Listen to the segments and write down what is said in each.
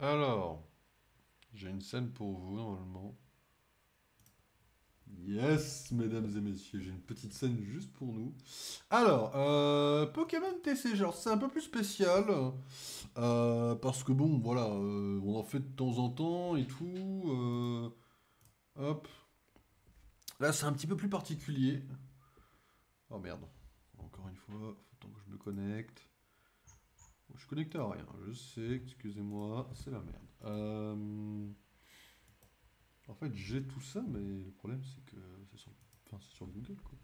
Alors, j'ai une scène pour vous normalement. Yes, mesdames et messieurs, j'ai une petite scène juste pour nous. Alors, Pokémon TCG, alors c'est un peu plus spécial, parce que bon, voilà, on en fait de temps en temps et tout. Hop, là c'est un petit peu plus particulier. Oh merde, encore une fois, faut tant que je me connecte. Bon, je suis connecté à rien, je sais, excusez-moi, c'est la merde. En fait, j'ai tout ça, mais le problème c'est que c'est sur Google quoi.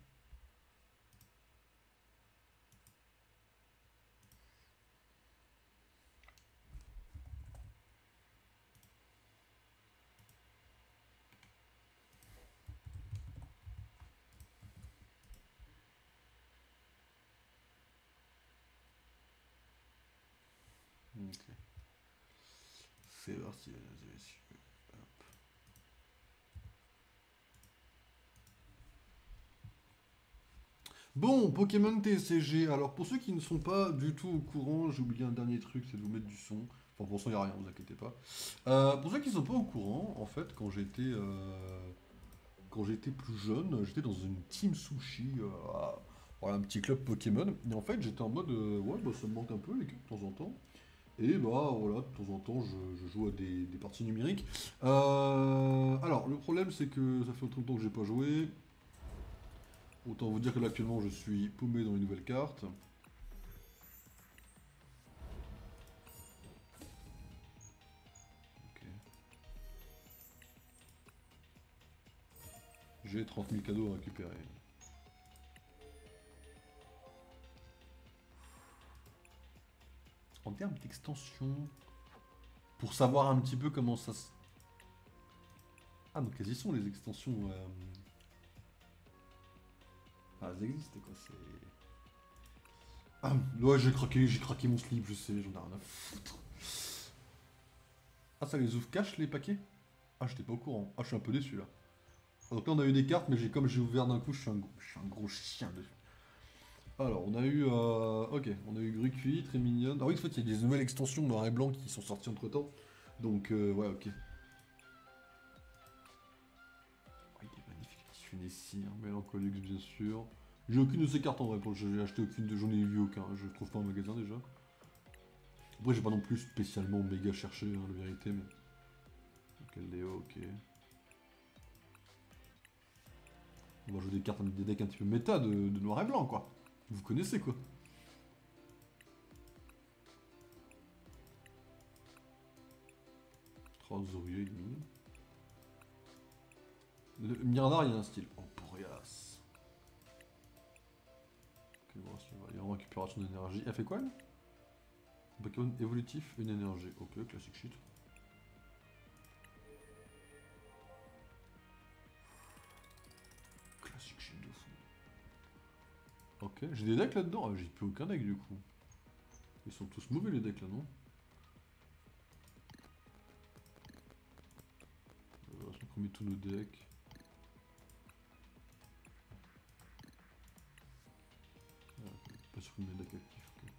Ok. C'est parti, mesdames et messieurs. Hop. Bon, Pokémon TCG. Alors, pour ceux qui ne sont pas du tout au courant, j'ai oublié un dernier truc, c'est de vous mettre du son. Enfin, pour l'instant, il n'y a rien, vous inquiétez pas. Pour ceux qui ne sont pas au courant, en fait, quand j'étais plus jeune, j'étais dans une team sushi, voilà, un petit club Pokémon. Et en fait, j'étais en mode, ouais, bah, ça me manque un peu, les gars, de temps en temps. Et bah voilà, de temps en temps, je joue à des parties numériques. Alors, le problème, c'est que ça fait longtemps que j'ai pas joué. Autant vous dire que là, actuellement, je suis paumé dans une nouvelle carte. Ok. J'ai 30 000 cadeaux à récupérer. En termes d'extension, pour savoir un petit peu comment ça se... Ah, donc elles y sont les extensions. Ah, elles existent quoi, c'est... Ah, ouais, j'ai craqué mon slip, je sais, j'en ai rien à foutre. Ah, ça les ouvre cache les paquets? Ah, j'étais pas au courant. Ah, je suis un peu déçu là. Donc là, on a eu des cartes, mais comme j'ai ouvert d'un coup, je suis un gros chien dessus. Alors, on a eu... ok, on a eu Grucuit, très mignonne. Ah oui, en fait, il y a des nouvelles extensions noir et blanc qui sont sorties entre-temps. Donc, ouais, ok. Oh, il est magnifique, le tissu Nessie, hein, Mélancholix, bien sûr. J'ai aucune de ces cartes en vrai, j'ai acheté aucune de... J'en ai vu aucun, je le trouve pas en magasin déjà. Après, j'ai pas non plus spécialement méga cherché, hein, la vérité, mais... Ok, Léo, ok. On va jouer des cartes, des decks un petit peu méta de noir et blanc, quoi. Vous connaissez, quoi. Trésorier, il est mignon. Le Mirador, il y a un style. Oh, Boreas. Ok, bon, il y a en récupération d'énergie. Elle fait quoi, elle? Pokémon évolutif, une énergie. Ok, classique shit. Classique shit de fou. Ok, j'ai des decks là-dedans. Ah, j'ai plus aucun deck du coup. Ils sont tous mauvais les decks là, non? On va remettre tous nos decks. Ah, ok. Pas sûr qu'on ait des decks actifs. Ok.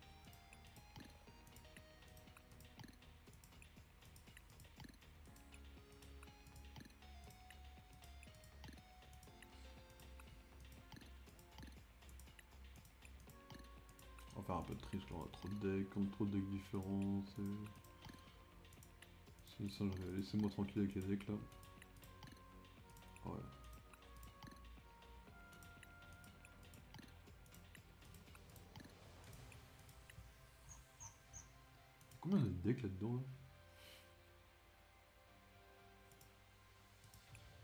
On va faire un peu de tri parce qu'on a trop de decks, comme trop de decks différents. C'est ça, laissez-moi tranquille avec les decks là. Ouais. Combien on a de decks là-dedans là?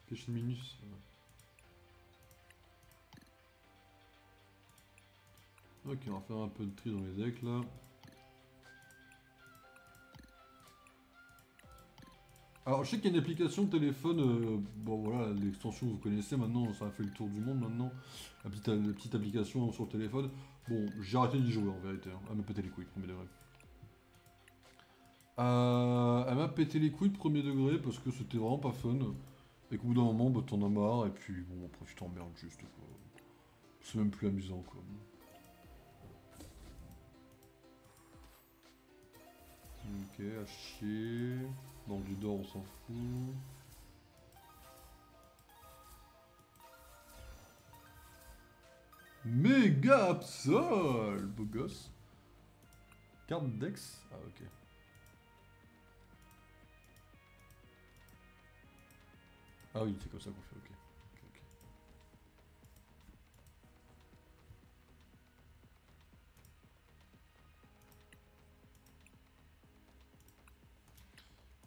Cache Minus. Ok, on va faire un peu de tri dans les decks là. Alors, je sais qu'il y a une application de téléphone, bon voilà, l'extension vous connaissez maintenant, ça a fait le tour du monde maintenant, la petite application sur le téléphone. Bon, j'ai arrêté d'y jouer en vérité, hein. Elle m'a pété les couilles, premier degré. Elle m'a pété les couilles de premier degré parce que c'était vraiment pas fun. Et qu'au bout d'un moment, bah, t'en as marre, et puis bon, après tu t'emmerdes juste quoi. C'est même plus amusant quoi. Ok, à chier. Dans du d'or, on s'en fout. Méga Absol, beau gosse. Carte Dex. Ah, ok. Ah oui, c'est comme ça qu'on fait, ok. Ok.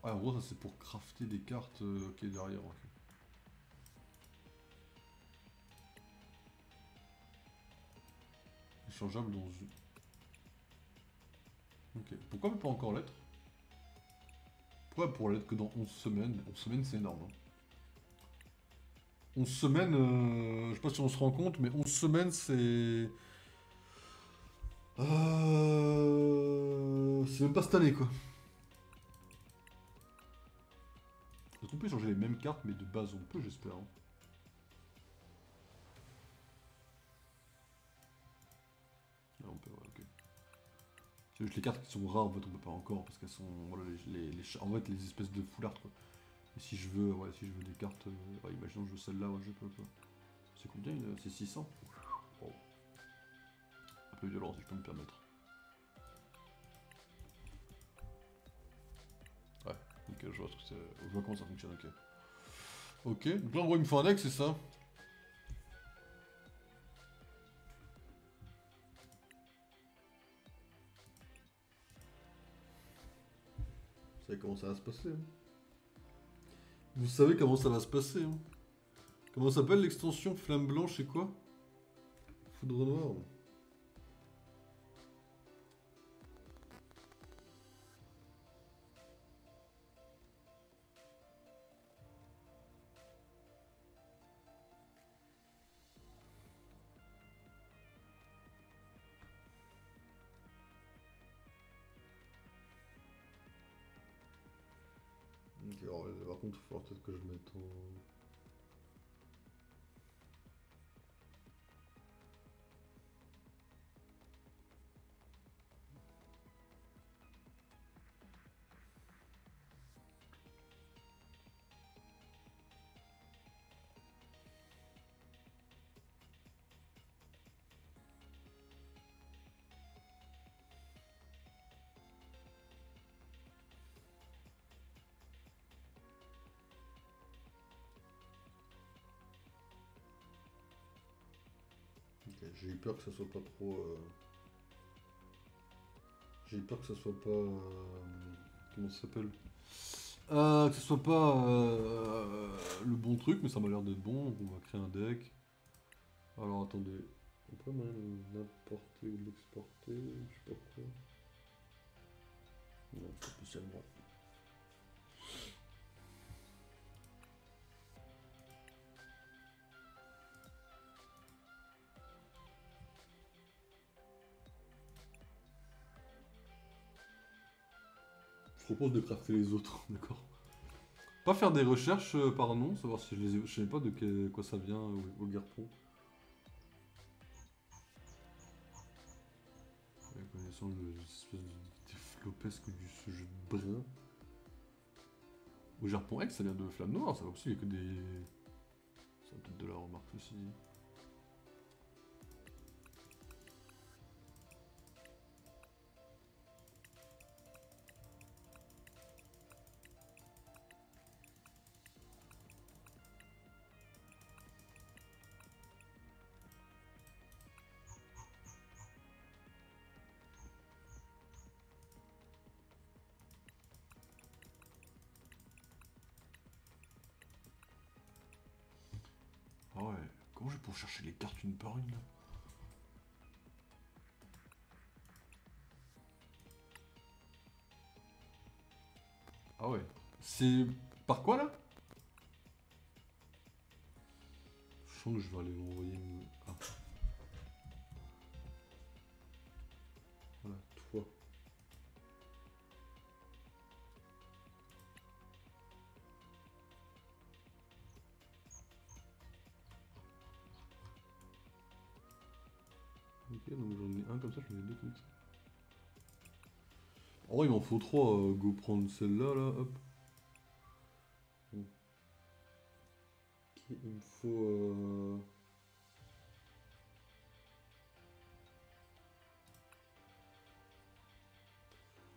Ah, en gros, ça c'est pour crafter des cartes ok, derrière. Ok. Échangeable dans une. Ok. Pourquoi pas encore l'être? Pourquoi pour l'être que dans 11 semaines? 11 semaines, c'est énorme. Hein. 11 semaines, je sais pas si on se rend compte, mais 11 semaines, c'est. C'est même pas cette année, quoi. Est-ce qu'on peut changer les mêmes cartes, mais de base, on peut, j'espère. Hein. Ah, on peut, ouais, ok. C'est juste les cartes qui sont rares, en fait, on peut pas encore, parce qu'elles sont. Voilà, en fait, les espèces de foulards, quoi. Et si je veux, ouais, si je veux des cartes. Ouais, imaginons que je veux celle-là, ouais, je peux, quoi. C'est combien C'est 600. Oh. Un peu violent, si je peux me permettre. Ouais, nickel, je vois comment ça fonctionne, ok. Ok, donc là en gros il me faut un deck, c'est ça? Vous savez comment ça va se passer, hein. Vous savez comment ça va se passer, hein. Comment s'appelle l'extension Flamme Blanche et quoi? Foudre Noire. Ok, alors, par contre, il va falloir peut-être que je mette en... Ok, j'ai eu peur que ça soit pas trop... J'ai eu peur que ça soit pas... Comment ça s'appelle? Que ce soit pas le bon truc, mais ça m'a l'air d'être bon, donc on va créer un deck. Alors attendez, on peut même l'importer ou l'exporter, je sais pas quoi. Non, pas spécialement. Je propose de crafter les autres, d'accord. Pas faire des recherches par nom, savoir si je les ai... Je sais pas de quoi ça vient au Garpon. Connaissant l'espèce de flopesque du ce jeu de brin. Au Japon X, ça vient de Flamme Noire, ça va aussi, il y a que des... Ça peut-être de la remarque aussi. Ah ouais, comment je vais pour chercher les cartes une par une là? Ah ouais. C'est par quoi là? Je sens que je vais aller m'envoyer une... Ah. Voilà, toi. Ok, donc j'en ai un comme ça, j'en ai deux comme ça. Oh, il m'en faut 3. Go prendre celle-là, là, hop. Bon. Ok, il me faut...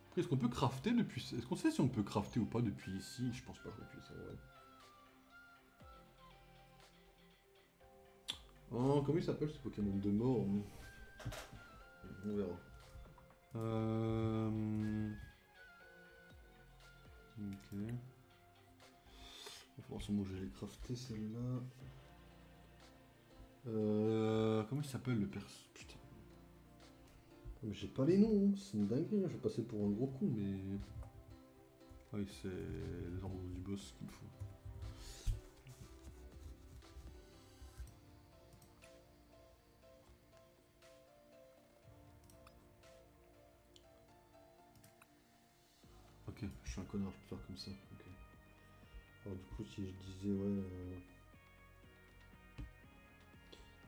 Après, est-ce qu'on peut crafter depuis... Est-ce qu'on sait si on peut crafter ou pas depuis ici? Je pense pas qu'on puisse, en vrai. Oh, comment il s'appelle ce Pokémon de mort? On verra. Ok. Il va falloir sûrement que j'aille crafter celle-là. Comment il s'appelle le perso? Putain. Mais j'ai pas les noms, hein. C'est une dinguerie, hein. Je vais passer pour un gros con, mais... Ah oui, c'est les ordres du boss qu'il me faut. Ok, je suis un connard, je peux faire comme ça. Ok. Alors du coup, si je disais, ouais...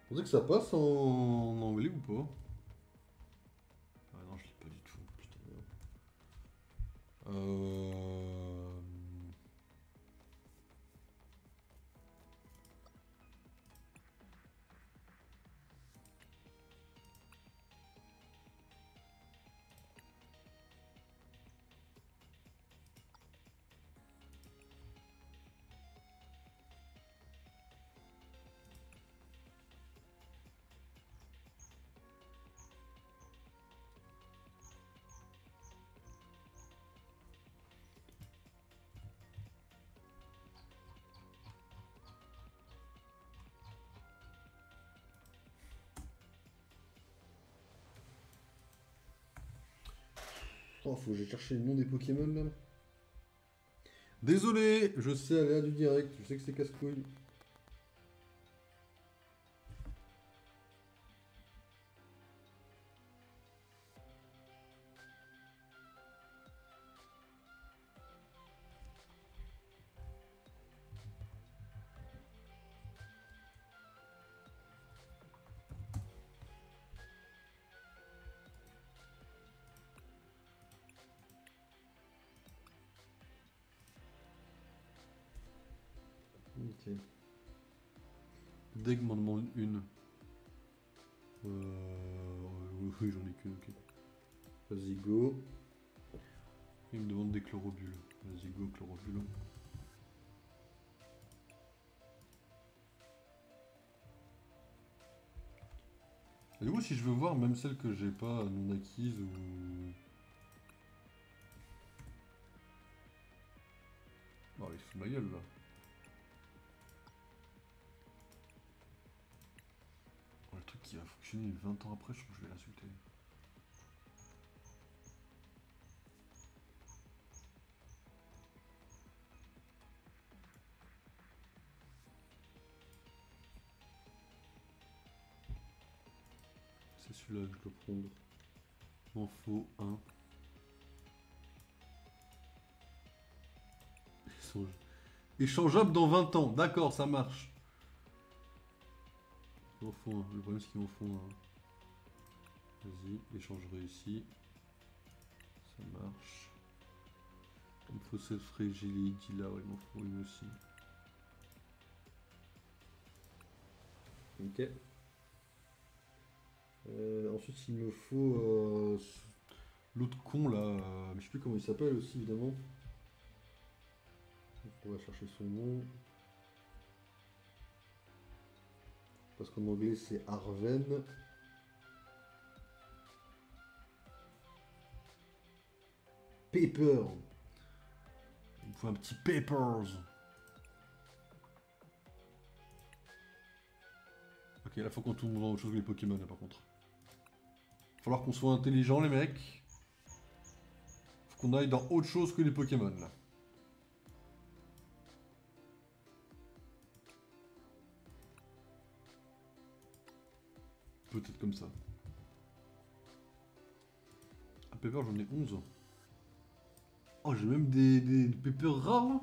Vous savez que ça passe en anglais ou pas? Ah non, je lis pas du tout. Putain, merde. Oh, faut que j'aille chercher le nom des Pokémon là. Désolé, je sais aller à du direct, je sais que c'est casse-couille. Ok. Dès que m'en demande une. Oui, j'en ai qu'une, ok. Vas-y, go. Il me demande des chlorobules. Vas-y, go, chlorobule. Et du coup, si je veux voir même celle que j'ai pas non acquise ou... Oh, il se fout de ma gueule, là. Oh, le truc qui va fonctionner 20 ans après, je trouve que je vais l'insulter. C'est celui-là que je dois prendre. M'en faut un. Échangeable dans 20 ans. D'accord, ça marche. Il m'en faut un. Le problème, c'est qu'il m'en faut un. Vas-y, échange réussi. Ça marche. Il me faut cette fragility là, ouais, il m'en faut une aussi. Ok. Ensuite, il me faut l'autre con là, mais je sais plus comment il s'appelle aussi, évidemment. Donc, on va chercher son nom. Parce qu'en anglais, c'est Arven. Paper. Il me faut un petit Papers. Ok, là, faut qu'on tourne dans autre chose que les Pokémon, là, par contre. Falloir qu'on soit intelligent, les mecs. Faut qu'on aille dans autre chose que les Pokémon, là. Peut-être comme ça. Un Pepper, j'en ai 11. Oh, j'ai même des Peppers rares, là.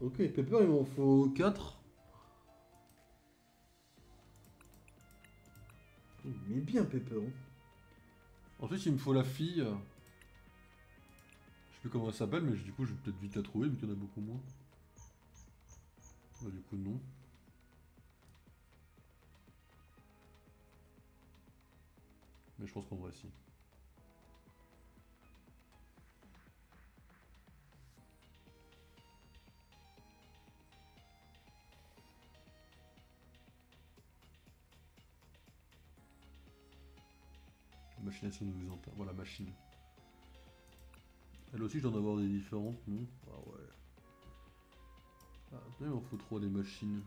Ok, Pepper, il m'en faut 4. Il met bien Pepper. Hein. Ensuite, il me faut la fille. plus comment elle s'appelle, mais du coup, je vais peut-être vite la trouver, vu qu'il y en a beaucoup moins. Bah, du coup, non. Mais je pense qu'en vrai, si. Machination de Byzantin. Voilà, machine. Elle aussi, je dois en avoir des différentes, non? Ah ouais. Ah, il m'en faut 3 des machines.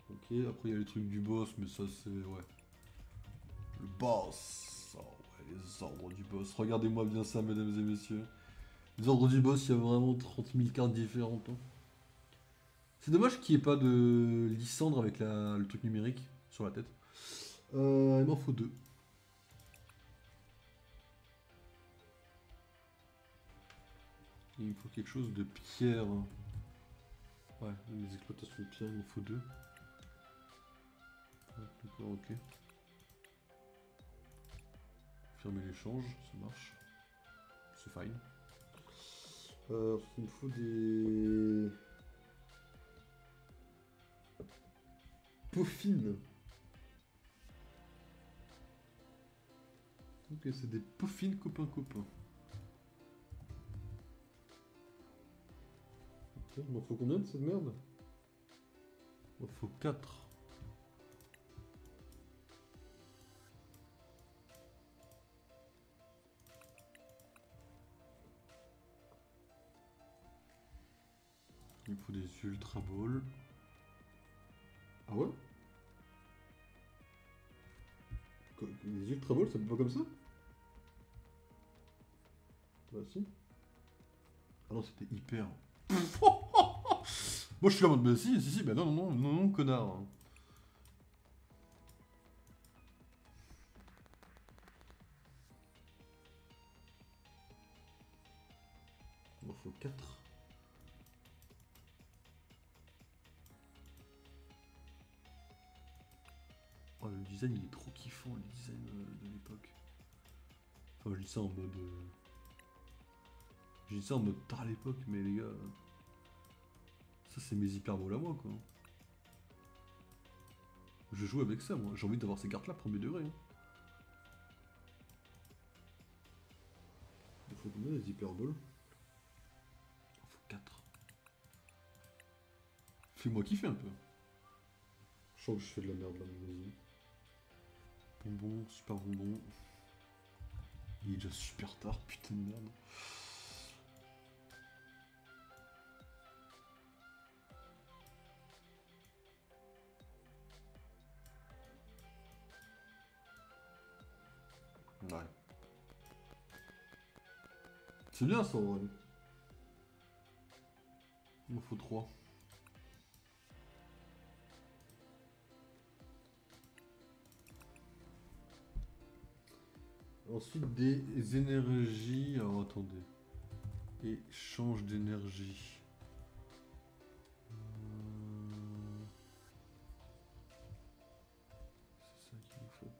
Ok, après il y a les trucs du boss, mais ça c'est... ouais. Le boss. Oh ouais, les ordres du boss. Regardez-moi bien ça, mesdames et messieurs. Les ordres du boss, il y a vraiment 30 000 cartes différentes. Hein. C'est dommage qu'il n'y ait pas de Lysandre avec le truc numérique sur la tête. Il m'en faut 2. Il me faut quelque chose de pierre. Ouais, les exploitations de pierre, il m'en faut 2. D'accord, ok. Fermer l'échange, ça marche. C'est fine. Il me faut des... Peaufines. Ok, c'est des peaufines copains-copains. Ok, il m'en faut combien de cette merde? Il m'en faut 4. Il me faut des ultra balls. Ah ouais? Les ultra balls, ça peut pas comme ça? Bah si. Ah non, c'était hyper. Moi je suis là en mode, bah si, bah non, connard. Il m'en faut 4. Oh, le design il est trop kiffant, le design de l'époque. Enfin, je dis ça en mode. Je dis ça en mode tard à l'époque, mais les gars. Ça, c'est mes hyperboles à moi, quoi. Je joue avec ça, moi. J'ai envie d'avoir ces cartes-là, premier degré. Hein. Il faut combien les hyperboles? Il faut 4. Fais-moi kiffer un peu. Je sens que je fais de la merde là, mais vas-y. Bonbon, super bonbon. Il est déjà super tard, putain de merde. Ouais. C'est bien ça, en vrai. Il m'en faut 3. Ensuite, des énergies. Alors, attendez. Échange d'énergie. C'est ça qu'il me faut.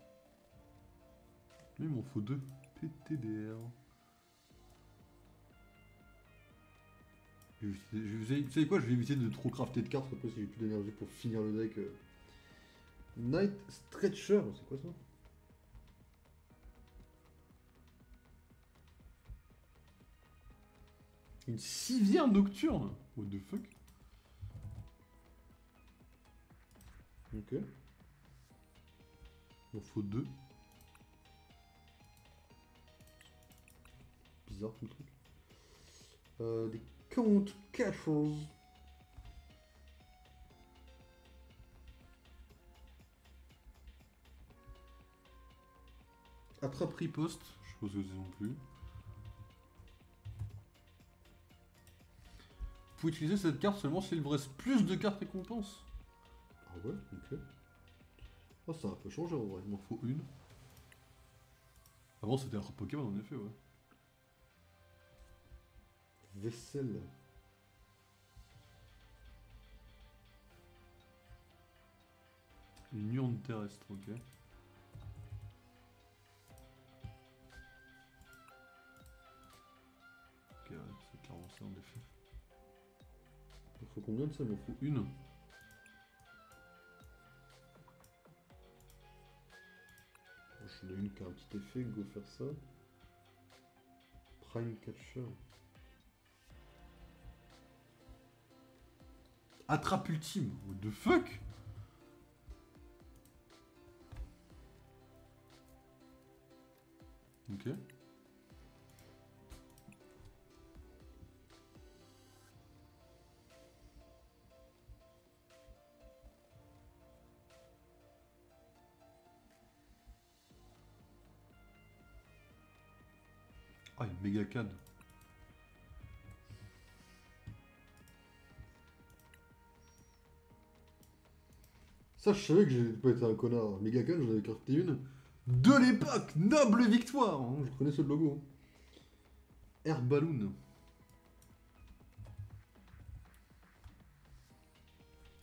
Mais il m'en faut 2. PTDR. Vous savez quoi, je vais éviter de trop crafter de cartes, après si j'ai plus d'énergie pour finir le deck. Night Stretcher, c'est quoi ça? Une civière nocturne? What the fuck? Ok. Il en faut 2. Bizarre tout le truc. Des Count Catchers. Attrape riposte, je suppose que c'est non plus. Vous pouvez utiliser cette carte seulement s'il vous reste plus de cartes récompenses. Ah ouais, ok. Ah, ça a un peu changé en vrai, il m'en faut une. Avant c'était un Pokémon en effet, ouais. Vaisselle. Une urne terrestre, ok. c'est clairement ça en effet. Il faut combien de ça? Il m'en faut une. J'en ai une qui a un petit effet, go faire ça. Prime Catcher. Attrape ultime, what the fuck? Ok. Ah, une méga canne. Ça, je savais que j'ai pas été un connard. Méga canne, j'en avais crafté une. De l'époque, noble victoire, hein. Je reconnais ce logo. Air Balloon.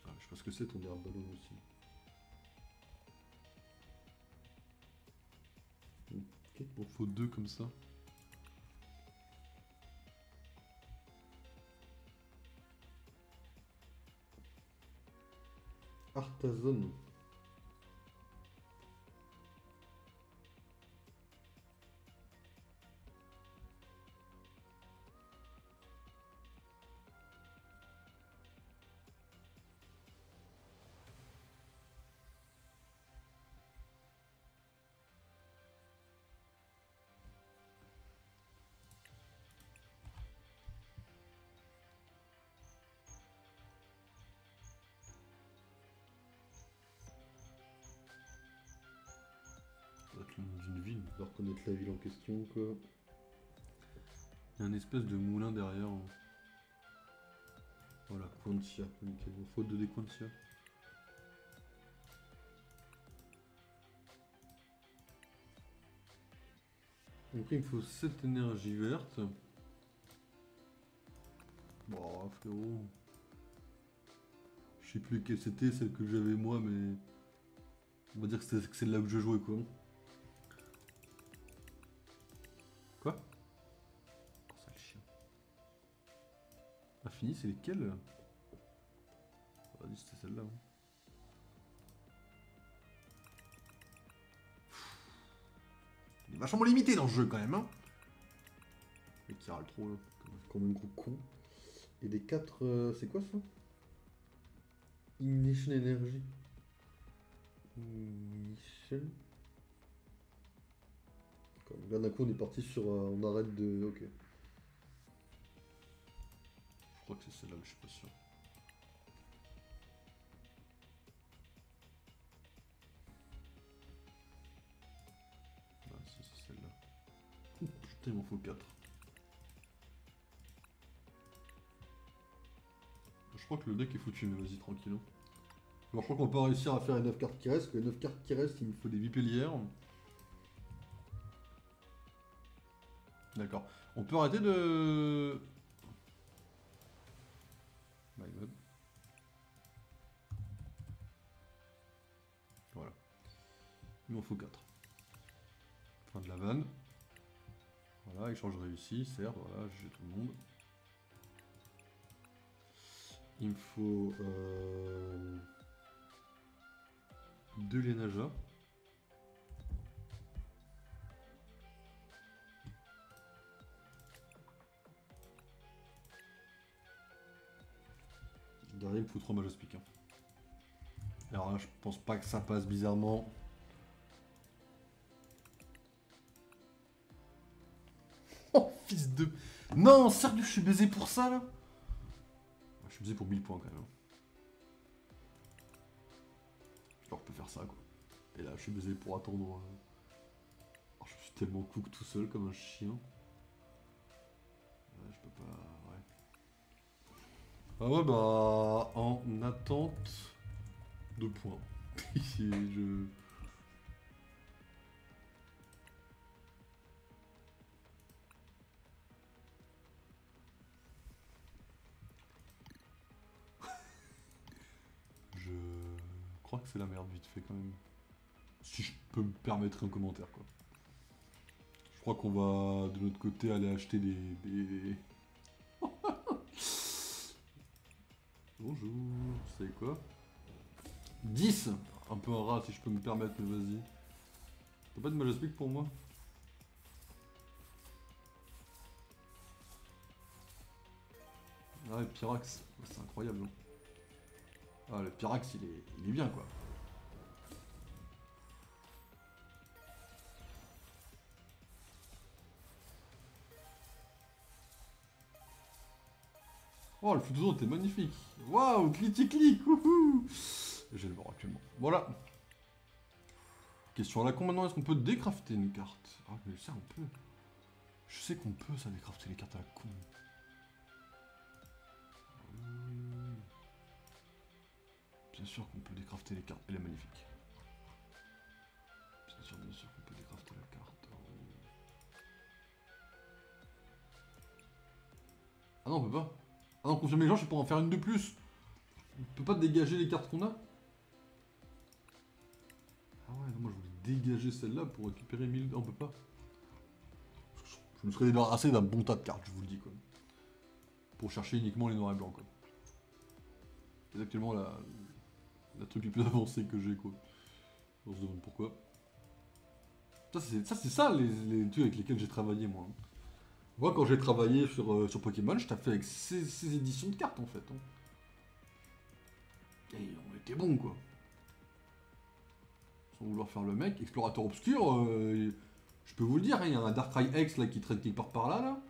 Ah, je sais pas ce que c'est ton Air Balloon aussi. Ok, bon, faut deux comme ça. Artazon. Ça doit être le nom d'une ville, on doit reconnaître la ville en question, quoi. Il y a un espèce de moulin derrière. Hein. Voilà, Quantia. Nickel, il faut deux des Quantia. Donc il me faut 7 énergies vertes. Bon, frérot. Je sais plus quelle c'était, celle que j'avais moi, mais... On va dire que c'est là où je jouais, quoi. Quoi? Oh, sale chien. Infini, c'est lesquelles? On a dit c'était celle-là. Hein. Il est vachement limité dans ce jeu, quand même, hein. Et qui râle trop, là. Comme un gros con. Et des 4... c'est quoi, ça? Ignition Energy. Ignition. Là d'un coup on est parti sur... on arrête de... Ok. Je crois que c'est celle-là, mais je suis pas sûr. Ouais, c'est celle-là. Putain, il m'en faut 4. Je crois que le deck est foutu, mais vas-y, tranquille. Alors, je crois qu'on va pas réussir à faire les 9 cartes qui restent, parce que les 9 cartes qui restent, il me faut des vipélières. D'accord. On peut arrêter de... My god. Voilà. Il m'en faut 4. Fin de la vanne. Voilà, échange réussi, certes, voilà, j'ai tout le monde. Il me faut... 2 Lenaja. Derrière, il me faut 3 Majospic. Hein. Alors là, je pense pas que ça passe bizarrement. Oh, fils de... Non, sérieux, je suis baisé pour ça, là. Je suis baisé pour 1000 points, quand même. Alors, je peux faire ça, quoi. Et là, je suis baisé pour attendre... Oh, je suis tellement cook tout seul, comme un chien. Je peux pas... Ouais. Ah ouais, bah... En attente... de points. Ici, je... Je crois que c'est la merde vite fait quand même. Si je peux me permettre un commentaire quoi. Je crois qu'on va de notre côté aller acheter des quoi. 10. Un peu un rat si je peux me permettre, mais vas-y. T'as pas de Majestic pour moi? Ah, le Pyrax, c'est incroyable. Hein. Ah, le Pyrax, il est bien, quoi. Oh, le Futuzo était magnifique. Waouh, clic wouhou. Je vais le voir actuellement. Voilà. Question à la con maintenant, est-ce qu'on peut décrafter une carte? Ah, mais ça, on peut. Je sais qu'on peut, ça, décrafter les cartes à la con. Bien sûr qu'on peut décrafter les cartes. Elle est magnifique. Bien sûr qu'on peut décrafter la carte. Ah non, on peut pas. Ah non, confirmer les gens, je peux en faire une de plus. On peut pas dégager les cartes qu'on a. Ah ouais, non, moi je voulais dégager celle-là pour récupérer 1000. Ah, on peut pas. Je me serais débarrassé d'un bon tas de cartes, je vous le dis quoi. Pour chercher uniquement les noirs et blancs quoi. C'est actuellement la truc le plus avancé que j'ai quoi. On se demande pourquoi. Ça c'est ça les trucs avec lesquels j'ai travaillé moi. Hein. Moi quand j'ai travaillé sur Pokémon, je t'ai fait avec ces éditions de cartes en fait. Hein. Et on était bons quoi. Sans vouloir faire le mec, explorateur obscur, je peux vous le dire, hein, il y a un Darkrai X là qui traite quelque part par là là.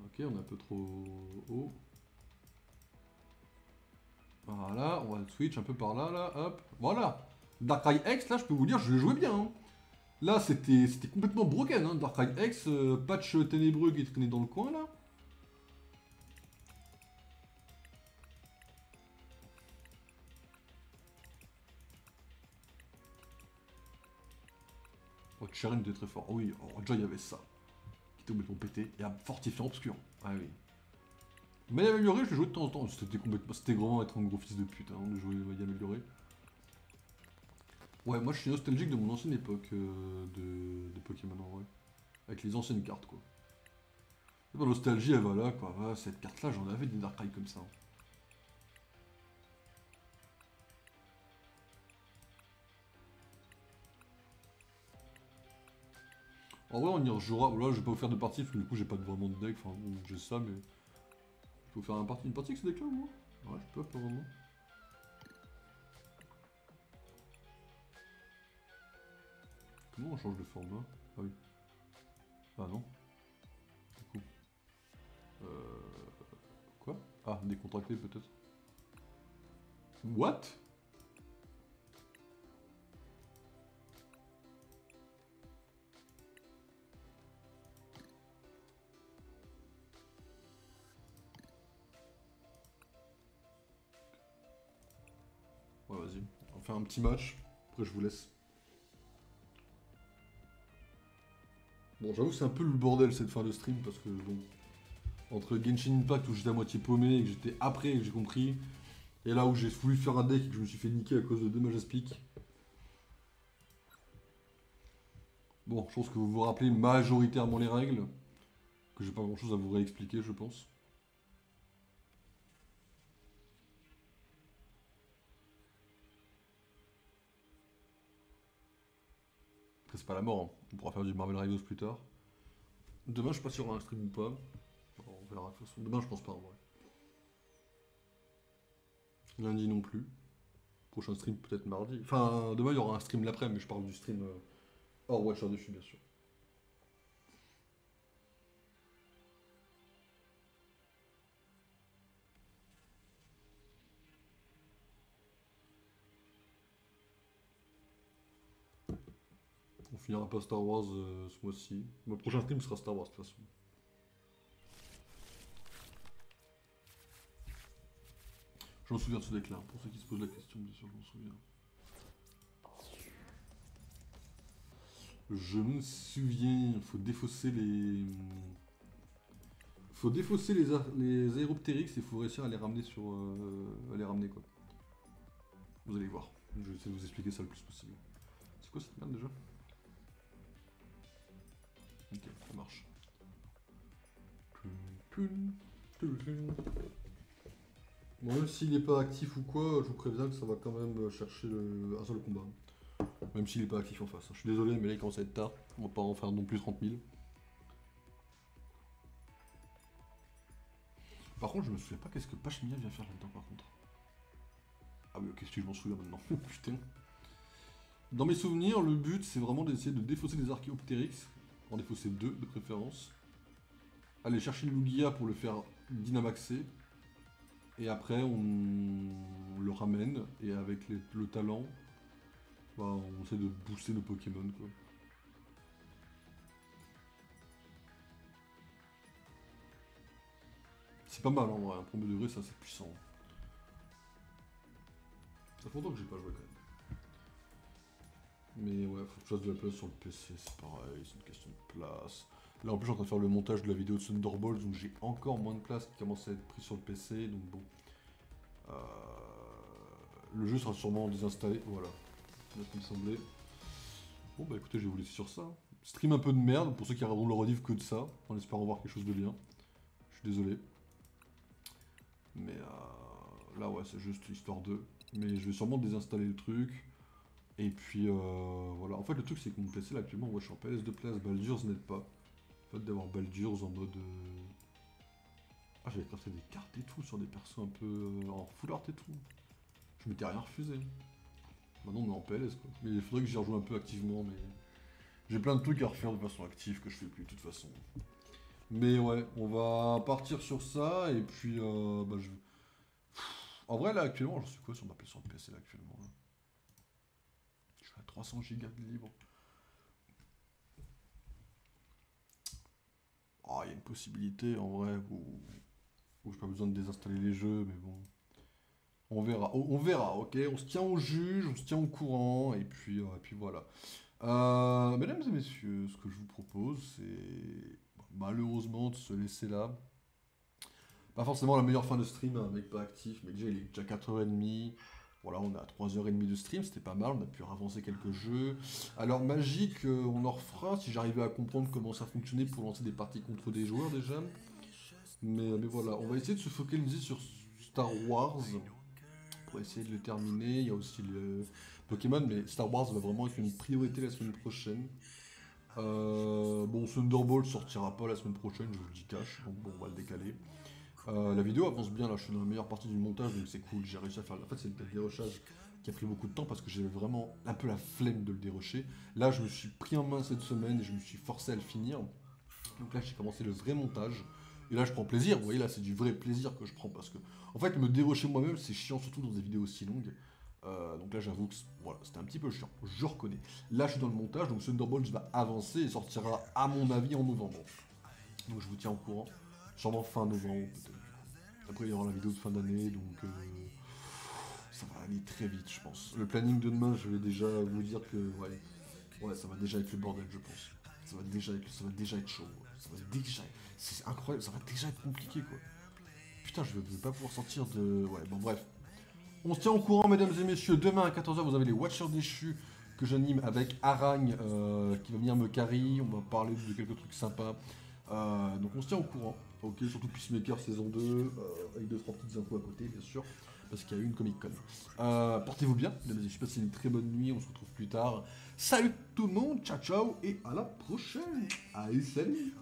Ok, on est un peu trop haut. Voilà, on va le switch un peu par là, là, hop. Voilà. Darkrai X, là, je peux vous dire, je le jouais bien. Hein. Là, c'était complètement broken, hein. Darkrai X, patch ténébreux qui traînait dans le coin, là. Oh, Cheren était très fort. Oh, oui, oh, déjà, il y avait ça. Qui était complètement pété. Et un fortifiant obscur. Ah oui. Mais amélioré, je le jouais de temps en temps. C'était vraiment être un gros fils de pute, hein, de jouer amélioré. Ouais, moi je suis nostalgique de mon ancienne époque de Pokémon en vrai. Avec les anciennes cartes quoi. Et ma nostalgie elle va là quoi. Ah, cette carte là j'en avais des Darkrai comme ça. Hein. En vrai on y rejouera. Là je vais pas vous faire de partie parce que du coup j'ai pas vraiment de deck. Enfin bon, j'ai ça mais. Je peux vous faire une partie avec ce deck là moi. Ouais je peux pas vraiment. Comment on change de format? Ah oui. Ah non. Du coup. Quoi? Ah décontracté peut-être. What? Ouais vas-y. On fait un petit match. Après je vous laisse. Bon, j'avoue, c'est un peu le bordel cette fin de stream parce que, bon, entre Genshin Impact où j'étais à moitié paumé et que j'étais après et que j'ai compris, et là où j'ai voulu faire un deck et que je me suis fait niquer à cause de 2 Majaspic. Bon, je pense que vous vous rappelez majoritairement les règles, que j'ai pas grand chose à vous réexpliquer, je pense. Après, c'est pas la mort, hein. On pourra faire du Marvel Rivals plus tard. Demain, je sais pas si y aura un stream ou pas. Bon, on verra de toute façon. Demain, je pense pas en vrai. Lundi non plus. Prochain stream peut-être mardi. Enfin, demain, il y aura un stream l'après, mais je parle du stream hors Watcher dessus, bien sûr. On finira pas Star Wars ce mois-ci. Mon prochain stream sera Star Wars de toute façon. Je m'en souviens de ce deck là, pour ceux qui se posent la question, bien sûr, je m'en souviens. Je me souviens, il faut défausser les. Faut défausser les aéroptérix et il faut réussir à les ramener sur. À les ramener quoi. Vous allez voir. Je vais essayer de vous expliquer ça le plus possible. C'est quoi cette merde déjà? Ok, ça marche. Bon, même s'il est pas actif ou quoi, je vous préviens que ça va quand même chercher un seul combat. Même s'il est pas actif en face. Je suis désolé, mais là il commence à être tard. On va pas en faire non plus 30 000. Par contre, je me souviens pas qu'est-ce que Pachmia vient faire là-dedans par contre. Ah oui, ok, si je m'en souviens maintenant. Putain. Dans mes souvenirs, le but c'est vraiment d'essayer de défausser des Archéoptérix. En défausser 2 de préférence. Aller chercher le Lugia pour le faire dynamaxer. Et après on le ramène. Et avec le talent, bah, on essaie de booster nos Pokémon quoi. C'est pas mal en vrai, un premier degré ça c'est puissant. Ça fait longtemps que j'ai pas joué quand même. Mais ouais, faut que je fasse de la place sur le PC, c'est pareil, c'est une question de place. Là en plus je suis en train de faire le montage de la vidéo de Thunderbolts, donc j'ai encore moins de place qui commence à être pris sur le PC, donc bon. Le jeu sera sûrement désinstallé, voilà. C'est ce qui me semblait. Bon bah écoutez, je vais vous laisser sur ça. Stream un peu de merde, pour ceux qui regarderont le rediff que de ça, en espérant voir quelque chose de bien. Je suis désolé. Mais là ouais, c'est juste histoire de... Mais je vais sûrement désinstaller le truc. Et puis voilà. En fait, le truc, c'est que mon PC là actuellement, moi je suis en PS de place, Baldur's n'aide pas. En fait, d'avoir Baldur's en mode. Ah, j'avais crafté des cartes et tout sur des persos un peu en full art et tout. Je m'étais rien refusé. Maintenant, on est en PLS quoi. Mais il faudrait que j'y rejoue un peu activement, mais. J'ai plein de trucs à refaire de façon active que je fais plus de toute façon. Mais ouais, on va partir sur ça et puis bah je. En vrai là actuellement, j'en suis quoi sur ma sur le PC là actuellement là. Je suis à 300 gigas de libre. Ah, il y a une possibilité en vrai où j'ai pas besoin de désinstaller les jeux, mais bon. On verra, on verra, ok? On se tient au juge, on se tient au courant, et puis voilà. Mesdames et messieurs, ce que je vous propose, c'est malheureusement de se laisser là. Pas forcément la meilleure fin de stream, un mec pas actif, mais déjà il est déjà 4h30. Voilà, on est à 3h30 de stream, c'était pas mal, on a pu avancer quelques jeux. Alors magique, on en refera si j'arrivais à comprendre comment ça fonctionnait pour lancer des parties contre des joueurs déjà. Mais voilà, on va essayer de se focaliser sur Star Wars pour essayer de le terminer. Il y a aussi le Pokémon, mais Star Wars va vraiment être une priorité la semaine prochaine. Bon, Thunderbolt sortira pas la semaine prochaine, je vous le dis cash, donc bon, on va le décaler. La vidéo avance bien, là je suis dans la meilleure partie du montage, donc c'est cool, j'ai réussi à faire... En fait c'est le dérochage qui a pris beaucoup de temps parce que j'avais vraiment un peu la flemme de le dérocher. Là je me suis pris en main cette semaine et je me suis forcé à le finir. Donc là j'ai commencé le vrai montage. Et là je prends plaisir, vous voyez là c'est du vrai plaisir que je prends parce que... En fait me dérocher moi-même c'est chiant surtout dans des vidéos aussi longues. Donc là j'avoue que voilà, c'était un petit peu chiant, je reconnais. Là je suis dans le montage, donc Thunderbolt va avancer et sortira à mon avis en novembre. Donc je vous tiens au courant, sûrement fin novembre peut-être. Après il y aura la vidéo de fin d'année, donc ça va aller très vite je pense. Le planning de demain, je vais déjà vous dire que ouais ça va déjà être le bordel je pense. Ça va déjà être chaud, ça va déjà, c'est incroyable, ça va déjà être compliqué quoi. Putain je vais pas pouvoir sortir de... Ouais bon bref. On se tient au courant mesdames et messieurs, demain à 14h vous avez les Watchers déchus que j'anime avec Aragne qui va venir me carry, on va parler de quelques trucs sympas. Donc on se tient au courant, ok, surtout Peacemaker saison 2, avec 2-3 petites infos à côté bien sûr, parce qu'il y a eu une Comic Con. Portez-vous bien, mesdames et messieurs, passez une très bonne nuit, on se retrouve plus tard. Salut tout le monde, ciao ciao, et à la prochaine. Allez, salut.